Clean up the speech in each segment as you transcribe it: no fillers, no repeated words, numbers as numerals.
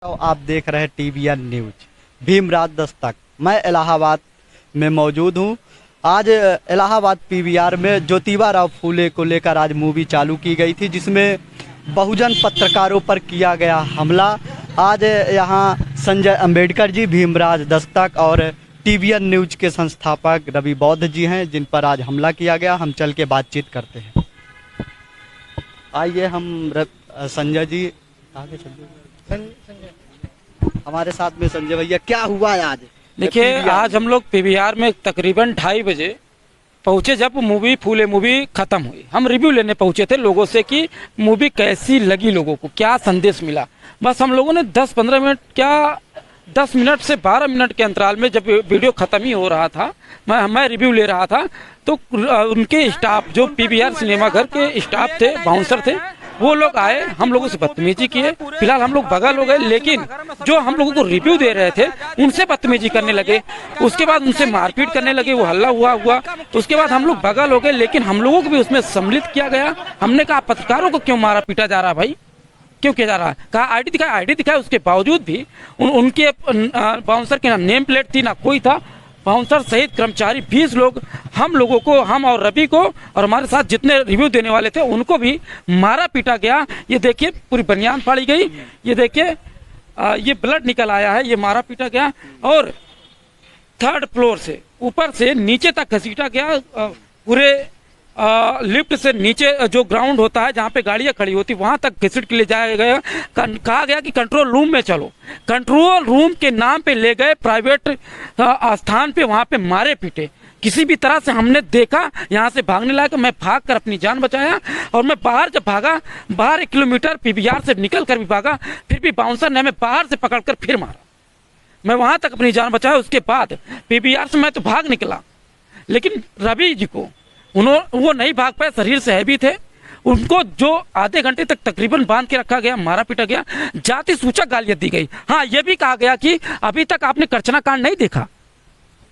तो आप देख रहे हैं टीवीएन न्यूज भीमराज दस्तक। मैं इलाहाबाद में मौजूद हूं। आज इलाहाबाद पीवीआर में ज्योतिबा राव फूले को लेकर आज मूवी चालू की गई थी, जिसमें बहुजन पत्रकारों पर किया गया हमला। आज यहां संजय अंबेडकर जी, भीमराज दस्तक और टीवीएन न्यूज के संस्थापक रवि बौद्ध जी हैं, जिन पर आज हमला किया गया। हम चल के बातचीत करते हैं। आइए हम संजय जी आगे संजय हमारे साथ में। संजय भैया, क्या हुआ है आज? देखिए, आज हम लोग पीवीआर में तकरीबन 2:30 बजे पहुंचे। जब फूले मूवी खत्म हुई, हम रिव्यू लेने पहुंचे थे लोगों से कि मूवी कैसी लगी, लोगों को क्या संदेश मिला। बस हम लोगों ने 10-15 मिनट, क्या 10 मिनट से 12 मिनट के अंतराल में, जब वीडियो खत्म ही हो रहा था, मैं रिव्यू ले रहा था, तो उनके स्टाफ, जो पीवीआर सिनेमा घर के स्टाफ थे, बाउंसर थे, वो लोग आए, हम लोगों से बदतमीजी किए। फिलहाल हम लोग बगल हो गए, लेकिन जो हम लोगों को रिव्यू दे रहे थे उनसे बदतमीजी करने लगे। उसके बाद उनसे मारपीट करने लगे, वो हल्ला हुआ। उसके बाद हम लोग बगल हो गए, लेकिन हम लोगों को भी उसमें सम्मिलित किया गया। हमने कहा, पत्रकारों को क्यों मारा पीटा जा रहा भाई, क्यों किया जा रहा है? कहा आईडी दिखाया। उसके बावजूद भी उनके बाउंसर के ना नेम प्लेट थी, ना कोई था। बाउंसर सहित कर्मचारी 20 लोग, हम लोगों को, हम और रवि को और हमारे साथ जितने रिव्यू देने वाले थे उनको भी मारा पीटा गया। ये देखिए, पूरी बनियान फाड़ी गई। ये देखिए, ये ब्लड निकल आया है। ये मारा पीटा गया और 3rd फ्लोर से ऊपर से नीचे तक घसीटा गया। पूरे लिफ्ट से नीचे जो ग्राउंड होता है, जहाँ पे गाड़ियाँ खड़ी होती, वहाँ तक घसीट के ले जाया गया। कहा गया कि कंट्रोल रूम में चलो। कंट्रोल रूम के नाम पे ले गए प्राइवेट स्थान पे, वहाँ पे मारे पीटे। किसी भी तरह से हमने देखा यहाँ से भागने लगा, मैं भाग कर अपनी जान बचाया। और मैं बाहर जब भागा, बाहर 1 किलोमीटर पीवीआर से निकल कर भी भागा, फिर भी बाउंसर ने हमें बाहर से पकड़ कर फिर मारा। मैं वहाँ तक अपनी जान बचाया। उसके बाद पीवीआर से मैं तो भाग निकला, लेकिन रवि जी को वो नहीं भाग पाए, शरीर से हैवी थे। उनको जो आधे घंटे तक तकरीबन बांध के रखा गया, मारा पीटा गया, जाति सूचक गालियां दी गई। हाँ, ये भी कहा गया कि अभी तक आपने करचना कांड नहीं देखा।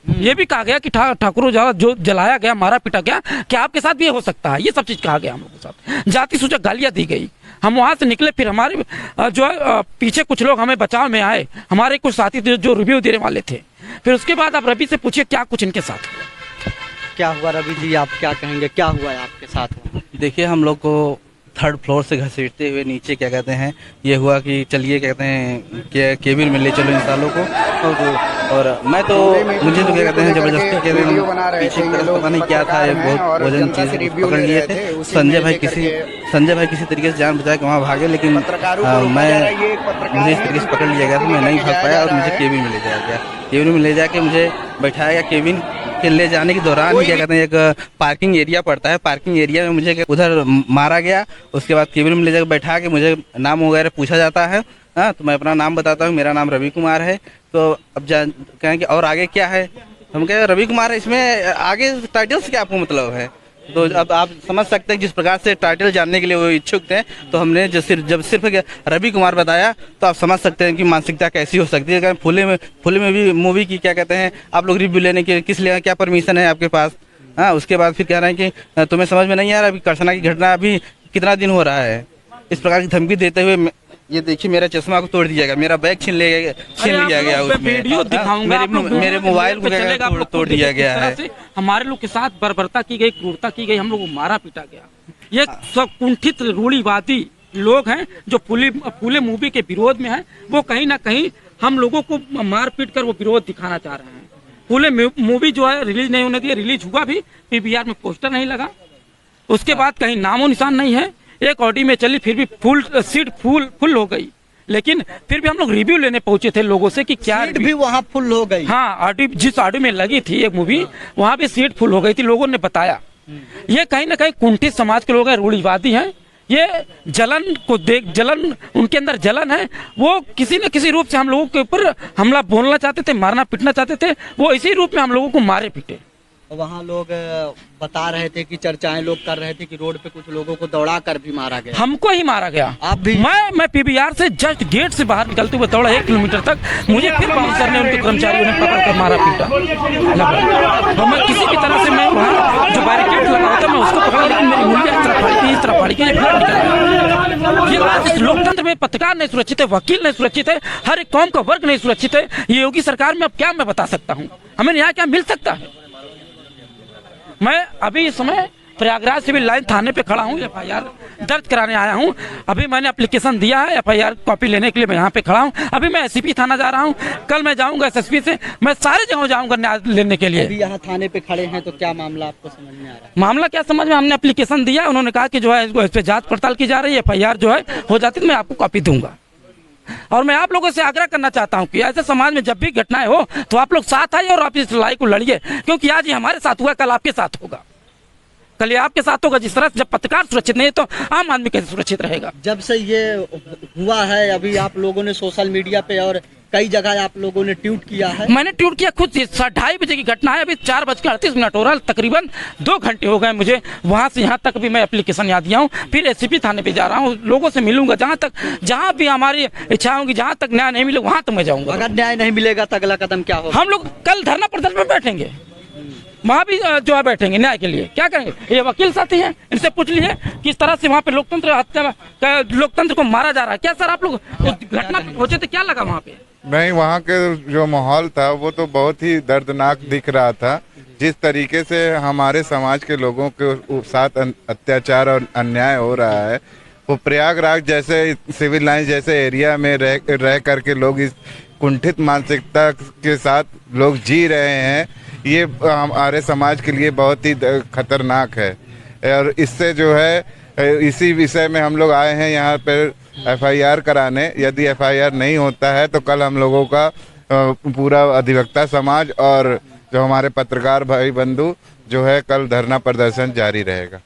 ये भी कहा गया कि ठाकुर जो जलाया गया, मारा पीटा गया, क्या आपके साथ भी हो सकता है? ये सब चीज कहा गया हम लोगों के साथ। जाति सूचक गालियां दी गई। हम वहां से निकले, फिर हमारे जो है पीछे कुछ लोग हमें बचाव में आए, हमारे कुछ साथी जो रिव्यू देने वाले थे। फिर उसके बाद आप रवि से पूछिए क्या कुछ इनके साथ हुआ। क्या हुआ रवि जी, आप क्या कहेंगे, क्या हुआ है आपके साथ? देखिए, हम लोग को 3rd फ्लोर से घसीटते हुए नीचे, क्या कहते हैं, ये हुआ कि चलिए, क्या कहते हैं, कि केबिन में ले चलो इन सालों को। और मैं तो, मुझे तो क्या कहते हैं, जबरदस्ती के पीछे की तरफ पता नहीं क्या था, एक बहुत वजन चीज पकड़ लिए थे। संजय भाई किसी तरीके से जान बचा के वहाँ भागे, लेकिन मुझे इस तरीके से पकड़ लिया गया था, मैं नहीं भाग पाया और मुझे केबिन में ले जाया गया। केबिन में ले जाके मुझे बैठाया गया। केबिन के ले जाने के दौरान क्या कहते हैं, एक पार्किंग एरिया पड़ता है, पार्किंग एरिया में मुझे उधर मारा गया। उसके बाद केबिन में ले जाकर बैठा के मुझे नाम वगैरह पूछा जाता है। हाँ, तो मैं अपना नाम बताता हूँ, मेरा नाम रवि कुमार है। तो अब कहें कि और आगे क्या है, हम कहें रवि कुमार है, इसमें आगे टाइटल से क्या आपको मतलब है? तो अब आप समझ सकते हैं जिस प्रकार से टाइटल जानने के लिए वो इच्छुक थे। तो हमने जब सिर्फ रवि कुमार बताया, तो आप समझ सकते हैं कि मानसिकता कैसी हो सकती है। फूले में भी मूवी की, क्या कहते हैं, आप लोग रिव्यू लेने के किस लिए, क्या परमिशन है आपके पास? हाँ, उसके बाद फिर कह रहे हैं कि तुम्हें समझ में नहीं आ रहा, अभी करसना की घटना अभी कितना दिन हो रहा है। इस प्रकार की धमकी देते हुए, ये देखिए, मेरा चश्मा को तोड़ दिया गया, मेरा बैग छीन लिया गया उसमें। वीडियो दिखाऊंगा, मेरे मोबाइल को तोड़ दिया गया है। हमारे लोग के साथ बर्बरता की गई, क्रूरता की गई, हम लोग को मारा पीटा गया। ये सब कुंठित रूढ़िवादी लोग हैं जो फूले मूवी के विरोध में हैं। वो कहीं ना कहीं हम लोगों को मार पीट कर वो विरोध दिखाना चाह रहे हैं। फूले मूवी जो है रिलीज नहीं होने दी, रिलीज हुआ भी, पीवीआर में पोस्टर नहीं लगा। उसके बाद कहीं नामो निशान नहीं है। एक ऑडी में चली, फिर भी सीट फुल हो गई, लेकिन फिर भी हम लोग रिव्यू लेने पहुंचे थे लोगों से कि क्या सीट भी वहाँ फुल हो गई। हाँ, जिस ऑडी में लगी थी एक मूवी, वहाँ भी सीट फुल हो गई थी, लोगों ने बताया। ये कहीं ना कहीं कुंठित समाज के लोग हैं, रूढ़िवादी हैं। ये जलन उनके अंदर जलन है। वो किसी न किसी रूप से हम लोगों के ऊपर हमला बोलना चाहते थे, मारना पीटना चाहते थे। वो इसी रूप में हम लोगों को मारे पीटे। वहाँ लोग बता रहे थे कि चर्चाएं लोग कर रहे थे कि रोड पे कुछ लोगों को दौड़ा कर भी मारा गया। हमको ही मारा गया। आप भी? मैं पीवीआर से जस्ट गेट से बाहर निकलते हुए दौड़ा 1 किलोमीटर तक, मुझे फिर बाउंसर ने उनके कर्मचारियों ने पकड़ कर मारा पीटा। और मैं किसी भी तरह से मैं वहाँ जो बैरिकेड लगा होता मैं उसको पकड़ा, लेकिन मेरी उंगलियां इस तरह फाड़ी के ये ब्लड निकल गया। ये आज इस लोकतंत्र में पत्रकार नहीं सुरक्षित है, वकील नहीं सुरक्षित है, हर एक कौम का वर्ग नहीं सुरक्षित है। ये योगी सरकार में अब क्या मैं बता सकता हूँ, हमें न्याय क्या मिल सकता है? मैं अभी इस समय प्रयागराज सिविल लाइन थाने पे खड़ा हूँ, एफआईआर दर्ज कराने आया हूँ। अभी मैंने एप्लीकेशन दिया है, एफआईआर कॉपी लेने के लिए मैं यहाँ पे खड़ा हूँ। अभी मैं एससीपी थाना जा रहा हूँ, कल मैं जाऊँगा एसएसपी से, मैं सारे जगह जाऊँगा न्याय लेने के लिए। अभी यहाँ थाने पे खड़े हैं तो क्या मामला आपको समझ में आ रहा है? मामला क्या समझ में, हमने एप्लीकेशन दिया, उन्होंने कहा कि जो है इस पे जाँच पड़ताल की जा रही है, एफआईआर जो है हो जाती तो मैं आपको कॉपी दूंगा। और मैं आप लोगों से आग्रह करना चाहता हूं कि ऐसे समाज में जब भी घटनाएं हो तो आप लोग साथ आइए और आप इस लड़ाई को लड़िए, क्योंकि आज ये हमारे साथ हुआ, कल आपके साथ होगा, कल ये आपके साथ होगा। जिस तरह जब पत्रकार सुरक्षित नहीं है तो आम आदमी कैसे सुरक्षित रहेगा? जब से ये हुआ है अभी आप लोगों ने सोशल मीडिया पे और कई जगह आप लोगों ने ट्वीट किया है। मैंने ट्वीट किया खुद, 2:30 बजे की घटना है, अभी 4:38 हो रहा है, तकरीबन 2 घंटे हो गए मुझे वहां से यहाँ तक भी मैं एप्लीकेशन यहाँ दिया हूँ। फिर एससीपी थाने पे जा रहा हूँ, लोगों से मिलूंगा, जहाँ भी हमारी इच्छा होगी, जहाँ तक न्याय नहीं मिलेगा वहां तक मैं जाऊंगा। अगर न्याय नहीं मिलेगा तो अगला कदम क्या होगा? हम लोग कल धरना प्रदर्शन में बैठेंगे, वहाँ भी जो है बैठेंगे न्याय के लिए। क्या करेंगे? ये वकील साथी हैं, इनसे पूछ लीजिए किस तरह से वहाँ पे लोकतंत्र को मारा जा रहा है। क्या सर आप लोग घटना पहुंचे थे, क्या लगा वहाँ पे? नहीं, वहाँ के जो माहौल था वो तो बहुत ही दर्दनाक दिख रहा था। जिस तरीके से हमारे समाज के लोगों के साथ अत्याचार और अन्याय हो रहा है, वो प्रयागराज जैसे सिविल लाइन जैसे एरिया में रह करके लोग इस कुंठित मानसिकता के साथ लोग जी रहे हैं, ये हमारे समाज के लिए बहुत ही खतरनाक है। और इससे जो है इसी विषय में हम लोग आए हैं यहाँ पर एफआईआर कराने। यदि एफआईआर नहीं होता है तो कल हम लोगों का पूरा अधिवक्ता समाज और जो हमारे पत्रकार भाई बंधु जो है कल धरना प्रदर्शन जारी रहेगा।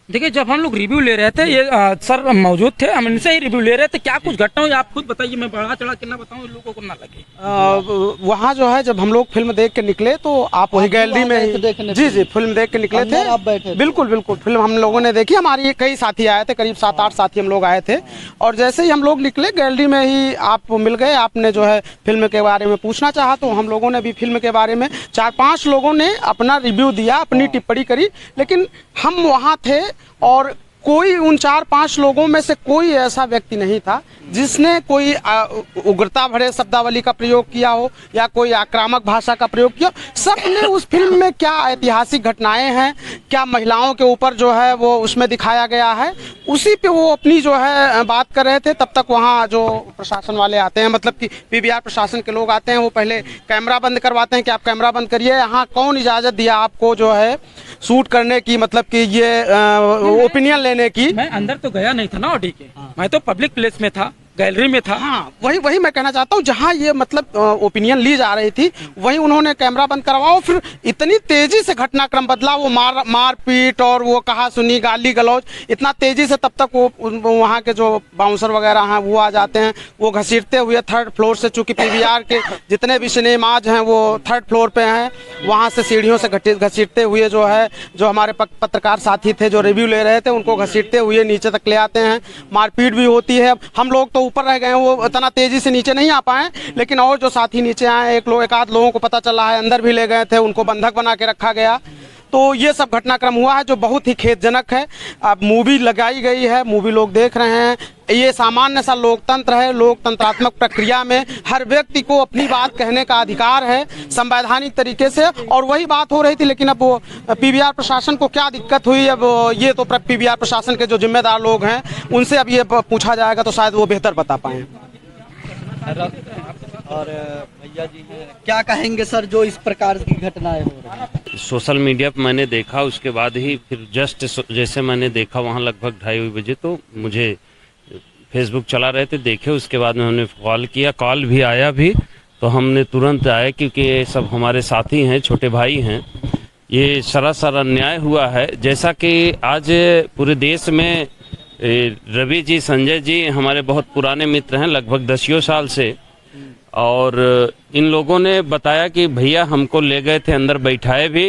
देखिए, जब हम लोग रिव्यू ले रहे थे, ये सर मौजूद थे, हम इनसे ही रिव्यू ले रहे थे, क्या कुछ घटना हुई आप खुद बताइए, मैं बढ़ा चढ़ा के ना बताऊं, लोगों को ना लगे। वहाँ जो है जब हम लोग फिल्म देख के निकले तो आप वही गैलरी में ही जी फिल्म देख के निकले थे। आप बैठे? बिल्कुल फिल्म हम लोगों ने देखी, हमारी कई साथी आए थे, करीब 7-8 साथी हम लोग आए थे। और जैसे ही हम लोग निकले गैलरी में ही आप मिल गए, आपने जो है फिल्म के बारे में पूछना चाहा तो हम लोगों ने भी फिल्म के बारे में 4-5 लोगों ने अपना रिव्यू दिया, अपनी टिप्पणी करी। लेकिन हम वहाँ थे और कोई उन 4-5 लोगों में से कोई ऐसा व्यक्ति नहीं था जिसने कोई उग्रता भरे शब्दावली का प्रयोग किया हो या कोई आक्रामक भाषा का प्रयोग किया। सबने उस फिल्म में क्या ऐतिहासिक घटनाएं हैं, क्या महिलाओं के ऊपर जो है वो उसमें दिखाया गया है, उसी पे वो अपनी जो है बात कर रहे थे। तब तक वहाँ जो प्रशासन वाले आते हैं, मतलब कि पीवीआर प्रशासन के लोग आते हैं, वो पहले कैमरा बंद करवाते हैं कि आप कैमरा बंद करिए, यहाँ कौन इजाज़त दिया आपको जो है शूट करने की, मतलब कि ये ओपिनियन लेने की। मैं अंदर तो गया नहीं था ना ऑडी के, मैं तो पब्लिक प्लेस में था, गैलरी में था। हाँ, वही मैं कहना चाहता हूँ, जहाँ ये मतलब ओपिनियन ली जा रही थी वही उन्होंने कैमरा बंद करवाओ। फिर इतनी तेजी से घटनाक्रम बदला, वो मारपीट और वो कहा सुनी, गाली गलौज इतना तेजी से, तब तक वो वहाँ के जो बाउंसर वगैरह हैं वो आ जाते हैं, वो घसीटते हुए 3rd फ्लोर से, चूंकि पीवीआर के जितने भी सिनेमाज हैं वो 3rd फ्लोर पे हैं, वहाँ से सीढ़ियों से घसीटते हुए जो है, जो हमारे पत्रकार साथी थे जो रिव्यू ले रहे थे उनको घसीटते हुए नीचे तक ले आते हैं। मारपीट भी होती है। हम लोग तो ऊपर रह गए, वो इतना तेजी से नीचे नहीं आ पाए, लेकिन और जो साथी नीचे आए, एक आध लोगों को पता चला है अंदर भी ले गए थे, उनको बंधक बना के रखा गया। तो ये सब घटनाक्रम हुआ है जो बहुत ही खेदजनक है। अब मूवी लगाई गई है, मूवी लोग देख रहे हैं, ये सामान्य सा लोकतंत्र है। लोकतंत्रात्मक प्रक्रिया में हर व्यक्ति को अपनी बात कहने का अधिकार है संवैधानिक तरीके से, और वही बात हो रही थी। लेकिन अब पीवीआर प्रशासन को क्या दिक्कत हुई, अब ये तो पीवीआर प्रशासन के जो जिम्मेदार लोग हैं उनसे अब ये पूछा जाएगा तो शायद वो बेहतर बता पाएं। और भैया जी क्या कहेंगे सर, जो इस प्रकार की घटनाएं हो रही हैं? सोशल मीडिया पर मैंने देखा, उसके बाद ही फिर जस्ट जैसे मैंने देखा वहाँ लगभग 2:30 बजे, तो मुझे फेसबुक चला रहे थे, देखे, उसके बाद में हमने कॉल किया, कॉल भी आया भी, तो हमने तुरंत आए क्योंकि ये सब हमारे साथी हैं, छोटे भाई हैं। ये सरासर अन्याय हुआ है। जैसा कि आज पूरे देश में रवि जी, संजय जी हमारे बहुत पुराने मित्र हैं, लगभग 10 साल से, और इन लोगों ने बताया कि भैया हमको ले गए थे अंदर, बैठाए भी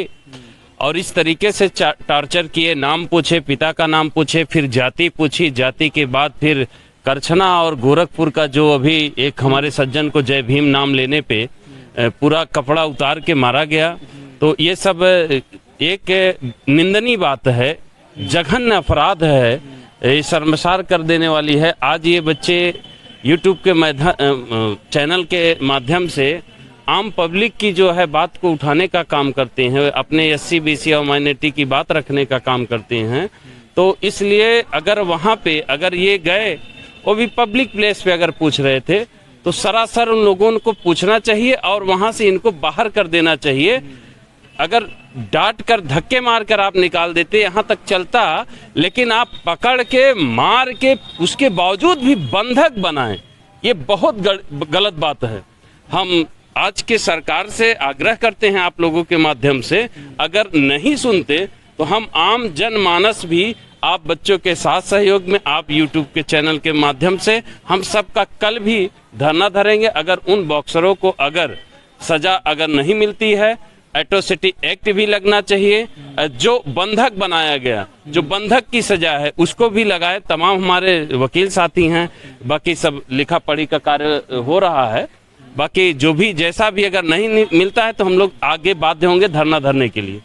और इस तरीके से टॉर्चर किए, नाम पूछे, पिता का नाम पूछे, फिर जाति पूछी, जाति के बाद फिर करछना और गोरखपुर का जो अभी एक हमारे सज्जन को जय भीम नाम लेने पे पूरा कपड़ा उतार के मारा गया। तो ये सब एक निंदनीय बात है, जघन्य अपराध है, ये शर्मसार कर देने वाली है। आज ये बच्चे यूट्यूब के चैनल के माध्यम से आम पब्लिक की जो है बात को उठाने का काम करते हैं, अपने SC BC और माइनॉरिटी की बात रखने का काम करते हैं। तो इसलिए अगर वहाँ पे अगर ये गए, वो भी पब्लिक प्लेस पे अगर पूछ रहे थे, तो सरासर उन लोगों को पूछना चाहिए और वहाँ से इनको बाहर कर देना चाहिए। अगर डांट कर धक्के मार कर आप निकाल देते यहाँ तक चलता, लेकिन आप पकड़ के मार के उसके बावजूद भी बंधक बनाएं, ये बहुत गलत बात है। हम आज के सरकार से आग्रह करते हैं आप लोगों के माध्यम से, अगर नहीं सुनते तो हम आम जनमानस भी आप बच्चों के साथ सहयोग में, आप यूट्यूब के चैनल के माध्यम से हम सबका कल भी धरना धरेंगे। अगर उन बॉक्सरों को अगर सजा अगर नहीं मिलती है, एट्रोसिटी एक्ट भी लगना चाहिए। जो बंधक बनाया गया, जो बंधक की सजा है, उसको भी लगाए। तमाम हमारे वकील साथी हैं, बाकी सब लिखा पढ़ी का कार्य हो रहा है। बाकी जो भी जैसा भी अगर नहीं मिलता है तो हम लोग आगे बाध्य होंगे धरना धरने के लिए।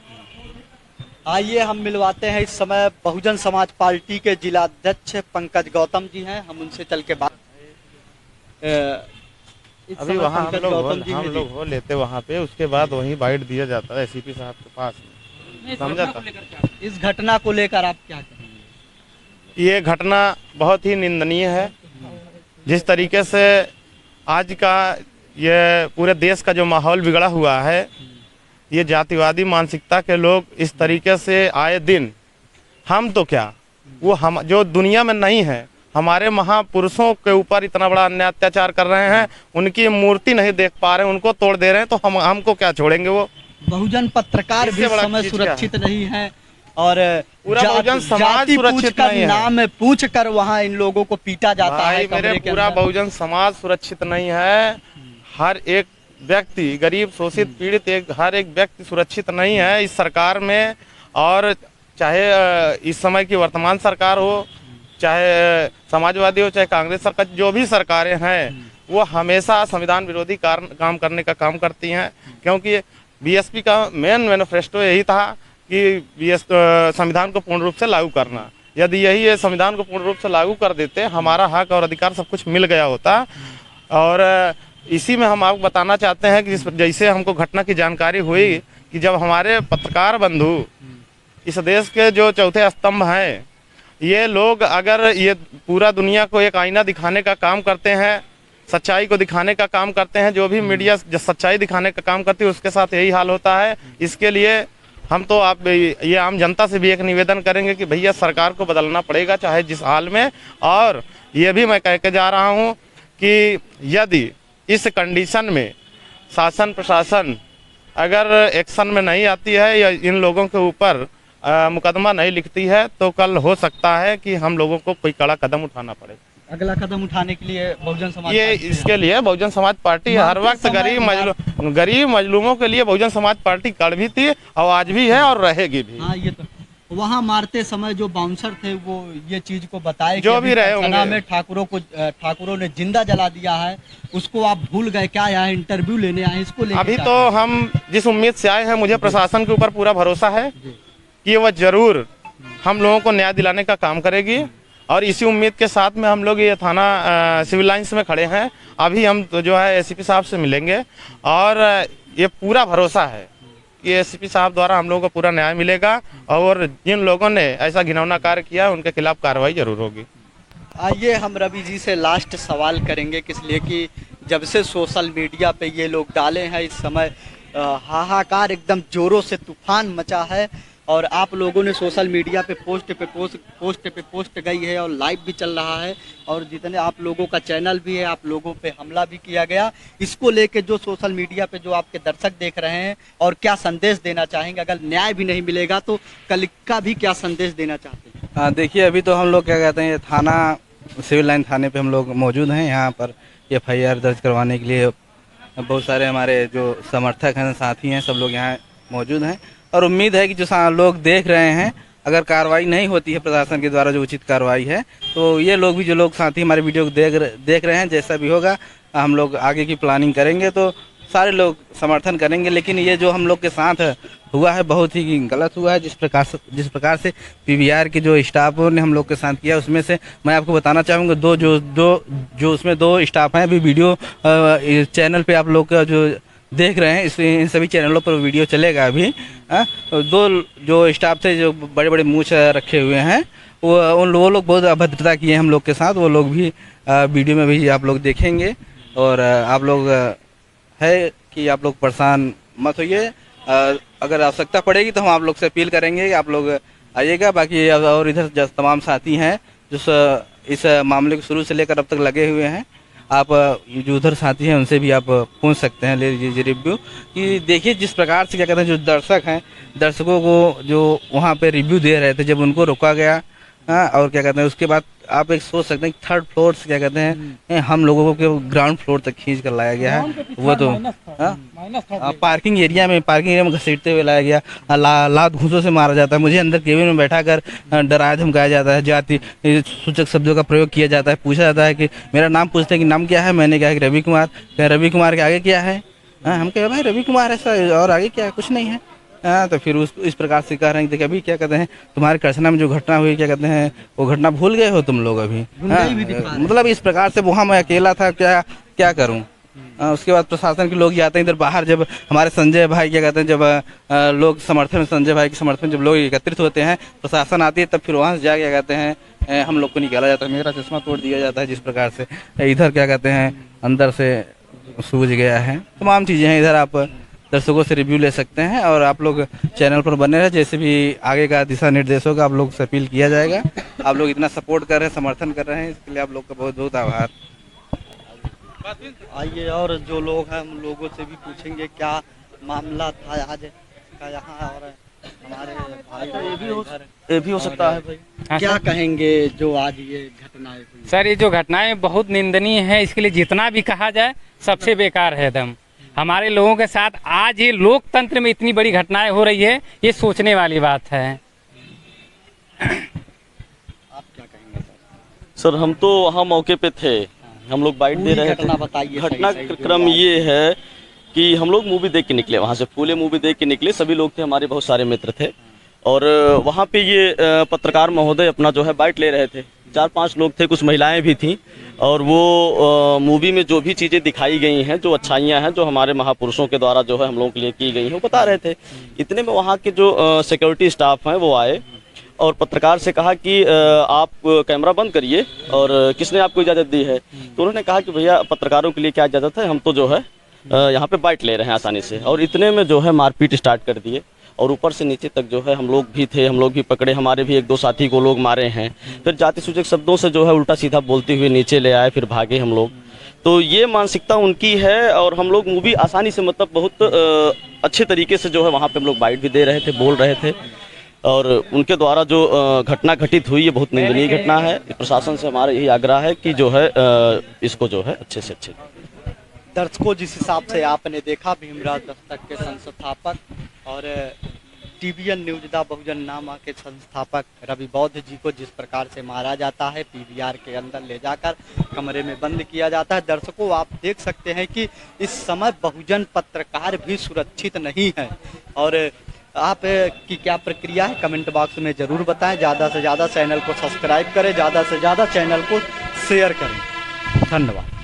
आइए हम मिलवाते हैं इस समय बहुजन समाज पार्टी के जिला अध्यक्ष पंकज गौतम जी हैं, हम उनसे चल के बात। अभी वहाँ हम लोग हो लेते वहाँ पे, उसके बाद वहीं बाइट दिया जाता है SCP साहब के पास, समझा था। इस घटना को लेकर आप क्या कहेंगे? ये घटना बहुत ही निंदनीय है। जिस तरीके से आज का ये पूरे देश का जो माहौल बिगड़ा हुआ है, ये जातिवादी मानसिकता के लोग इस तरीके से आए दिन, हम तो क्या, वो हम जो दुनिया में नहीं है, हमारे महापुरुषों के ऊपर इतना बड़ा अन्याय अत्याचार कर रहे हैं, उनकी मूर्ति नहीं देख पा रहे हैं, उनको तोड़ दे रहे हैं, तो हमको क्या छोड़ेंगे। वो बहुजन पत्रकार भी समय सुरक्षित नहीं है और पूरा बहुजन समाज सुरक्षित नहीं है। नाम पूछ कर वहाँ इन लोगों को पीटा जाता है। मेरे पूरा बहुजन समाज सुरक्षित नहीं है। हर एक व्यक्ति, गरीब शोषित पीड़ित, हर एक व्यक्ति सुरक्षित नहीं है इस सरकार में। और चाहे इस समय की वर्तमान सरकार हो, चाहे समाजवादी हो, चाहे कांग्रेस सरकार, जो भी सरकारें हैं वो हमेशा संविधान विरोधी काम करने का काम करती हैं। क्योंकि BSP का मेन मैनिफेस्टो यही था कि संविधान को पूर्ण रूप से लागू करना। यदि यही संविधान को पूर्ण रूप से लागू कर देते, हमारा हक और अधिकार सब कुछ मिल गया होता। और इसी में हम आपको बताना चाहते हैं कि जैसे हमको घटना की जानकारी हुई कि जब हमारे पत्रकार बंधु, इस देश के जो चौथे स्तंभ हैं, ये लोग अगर ये पूरा दुनिया को एक आईना दिखाने का काम करते हैं, सच्चाई को दिखाने का काम करते हैं, जो भी मीडिया जो सच्चाई दिखाने का काम करती है उसके साथ यही हाल होता है। इसके लिए हम तो आप ये आम जनता से भी एक निवेदन करेंगे कि भैया सरकार को बदलना पड़ेगा, चाहे जिस हाल में। और ये भी मैं कह के जा रहा हूँ कि यदि इस कंडीशन में शासन प्रशासन अगर एक्शन में नहीं आती है या इन लोगों के ऊपर मुकदमा नहीं लिखती है, तो कल हो सकता है कि हम लोगों को कोई कड़ा कदम उठाना पड़े। अगला कदम उठाने के लिए बहुजन समाज इसके लिए बहुजन समाज पार्टी हर वक्त गरीब मजलूमों के लिए बहुजन समाज पार्टी कड़ भी थी और आज भी है और रहेगी भी। हाँ, ये तो वहाँ मारते समय जो बाउंसर थे वो ये चीज को बताए जो भी रहे होंगे में ठाकुरों ने जिंदा जला दिया है, उसको आप भूल गए क्या? यहाँ इंटरव्यू लेने आए, इसको लेकर अभी तो हम जिस उम्मीद से आए हैं, मुझे प्रशासन के ऊपर पूरा भरोसा है कि वह जरूर हम लोगों को न्याय दिलाने का काम करेगी। और इसी उम्मीद के साथ में हम लोग ये थाना सिविल लाइंस में खड़े हैं। अभी हम तो जो है SCP साहब से मिलेंगे और ये पूरा भरोसा है कि SCP साहब द्वारा हम लोगों को पूरा न्याय मिलेगा और जिन लोगों ने ऐसा घिनौना कार्य किया उनके खिलाफ कार्रवाई जरूर होगी। आइए हम रवि जी से लास्ट सवाल करेंगे, किस लिए कि जब से सोशल मीडिया पे ये लोग डाले हैं, इस समय हाहाकार एकदम जोरों से तूफान मचा है और आप लोगों ने सोशल मीडिया पे पोस्ट गई है और लाइव भी चल रहा है और जितने आप लोगों का चैनल भी है, आप लोगों पे हमला भी किया गया। इसको लेके जो सोशल मीडिया पे जो आपके दर्शक देख रहे हैं और क्या संदेश देना चाहेंगे? अगर न्याय भी नहीं मिलेगा तो कल का भी क्या संदेश देना चाहते हैं? देखिए, अभी तो हम लोग क्या कहते हैं, थाना सिविल लाइन थाने पे हम लोग मौजूद हैं। यहाँ पर FIR दर्ज करवाने के लिए बहुत सारे हमारे जो समर्थक हैं, साथी हैं, सब लोग यहाँ मौजूद हैं और उम्मीद है कि जो लोग देख रहे हैं, अगर कार्रवाई नहीं होती है प्रशासन के द्वारा, जो उचित कार्रवाई है, तो ये लोग भी, जो लोग साथी हमारे वीडियो को देख रहे हैं, जैसा भी होगा हम लोग आगे की प्लानिंग करेंगे, तो सारे लोग समर्थन करेंगे। लेकिन ये जो हम लोग के साथ हुआ है बहुत ही गलत हुआ है। जिस प्रकार से पीवीआर के जो स्टाफों ने हम लोग के साथ किया, उसमें से मैं आपको बताना चाहूँगा, जो उसमें 2 स्टाफ हैं, अभी वीडियो चैनल पे आप लोग का जो देख रहे हैं, इन सभी चैनलों पर वीडियो चलेगा अभी। 2 जो स्टाफ थे, जो बड़े बड़े मूंछ रखे हुए हैं, वो लोग बहुत अभद्रता किए हम लोग के साथ। वो लोग भी वीडियो में भी आप लोग देखेंगे। और आप लोग है कि आप लोग परेशान मत होइए, अगर आवश्यकता पड़ेगी तो हम आप लोग से अपील करेंगे कि आप लोग आइएगा। बाकी और इधर तमाम साथी हैं जो इस मामले को शुरू से लेकर अब तक लगे हुए हैं, आप जो उधर साथी हैं उनसे भी आप पूछ सकते हैं, ले लीजिए रिव्यू कि देखिए जिस प्रकार से क्या कहते हैं, जो दर्शक हैं, दर्शकों को जो वहाँ पे रिव्यू दे रहे थे, जब उनको रोका गया, और क्या कहते हैं, उसके बाद आप एक सोच सकते हैं कि 3rd फ्लोर से क्या कहते हैं, हम लोगों को ग्राउंड फ्लोर तक खींच कर लाया गया है। वो तो पार्किंग एरिया में घसीटते हुए लाया गया, लात घूंसों से मारा जाता है, मुझे अंदर केबिन में बैठा कर डराया धमकाया जाता है, जाति सूचक शब्दों का प्रयोग किया जाता है, पूछा जाता है कि मेरा नाम पूछते हैं कि नाम क्या है, मैंने कहा कि रवि कुमार। क्या रवि कुमार के आगे क्या है? हम कहे भाई रवि कुमार है सर, और आगे क्या है? कुछ नहीं है। तो फिर इस प्रकार से कह रहे हैं कि देखिए अभी क्या कहते हैं, तुम्हारे करसना में जो घटना हुई, क्या कहते हैं, वो घटना भूल गए हो तुम लोग अभी। मतलब इस प्रकार से वहाँ मैं अकेला था, क्या करूँ। उसके बाद प्रशासन के लोग जाते हैं इधर बाहर, जब हमारे संजय भाई क्या कहते हैं, जब लोग समर्थन, संजय भाई के समर्थन जब लोग एकत्रित होते हैं, प्रशासन आती है, तब फिर वहाँ से जा क्या कहते हैं, हम लोग को निकाला जाता है, मेरा चश्मा तोड़ दिया जाता है। जिस प्रकार से इधर क्या कहते हैं, अंदर से सूझ गया है, तमाम चीज़ें हैं। इधर आप दर्शकों से रिव्यू ले सकते हैं, और आप लोग चैनल पर बने रहे, जैसे भी आगे का दिशा निर्देश होगा आप लोग से अपील किया जाएगा। आप लोग इतना सपोर्ट कर रहे हैं, समर्थन कर रहे हैं, इसके लिए आप लोग का बहुत बहुत आभार। आइए और जो लोग हैं हम लोगों से भी पूछेंगे क्या मामला था आज का यहाँ, और हमारे भाई ये भी हो सकता है भाई। क्या कहेंगे जो आज ये घटनाएं हुई? सर, ये जो घटनाएं बहुत निंदनीय है, इसके लिए जितना भी कहा जाए सबसे बेकार है एकदम। हमारे लोगों के साथ आज ये लोकतंत्र में इतनी बड़ी घटनाएं हो रही है, ये सोचने वाली बात है। आप क्या कहेंगे सर? हम तो वहाँ मौके पे थे, हम लोग बाइट दे रहे थे। घटना बताइए। घटना क्रम ये है कि हम लोग मूवी देख के निकले, वहाँ से फूले मूवी देख के निकले, सभी लोग थे, हमारे बहुत सारे मित्र थे, और वहाँ पे ये पत्रकार महोदय अपना जो है बाइट ले रहे थे। 4-5 लोग थे, कुछ महिलाएं भी थीं, और वो मूवी में जो भी चीज़ें दिखाई गई हैं, जो अच्छाइयाँ हैं, जो हमारे महापुरुषों के द्वारा जो है हम लोगों के लिए की गई हैं, वो बता रहे थे। इतने में वहाँ के जो सिक्योरिटी स्टाफ हैं वो आए और पत्रकार से कहा कि आप कैमरा बंद करिए, और किसने आपको इजाज़त दी है? तो उन्होंने कहा कि भैया पत्रकारों के लिए क्या इजाज़त है, हम तो जो है यहाँ पे बाइट ले रहे हैं आसानी से। और इतने में जो है मारपीट स्टार्ट कर दिए, और ऊपर से नीचे तक जो है हम लोग भी थे, हम लोग भी पकड़े, हमारे भी 1-2 साथी को लोग मारे हैं। फिर जाति सूचक शब्दों से जो है उल्टा सीधा बोलते हुए नीचे ले आए, फिर भागे हम लोग। तो ये मानसिकता उनकी है, और हम लोग मूवी आसानी से, मतलब बहुत अच्छे तरीके से जो है वहाँ पे हम लोग बाइट भी दे रहे थे, बोल रहे थे, और उनके द्वारा जो घटना घटित हुई ये बहुत निंदनीय घटना है। प्रशासन से हमारा यही आग्रह है कि जो है इसको जो है अच्छे से अच्छे। दर्शकों, जिस हिसाब से आपने देखा, भीमराज दस्तक के संस्थापक और TVN न्यूज दा बहुजन नामा के संस्थापक रवि बौद्ध जी को जिस प्रकार से मारा जाता है, PVR के अंदर ले जाकर कमरे में बंद किया जाता है। दर्शकों, आप देख सकते हैं कि इस समय बहुजन पत्रकार भी सुरक्षित नहीं है। और आप की क्या प्रक्रिया है, कमेंट बॉक्स में ज़रूर बताएं। ज़्यादा से ज़्यादा चैनल को सब्सक्राइब करें, ज़्यादा से ज़्यादा चैनल को शेयर करें। धन्यवाद।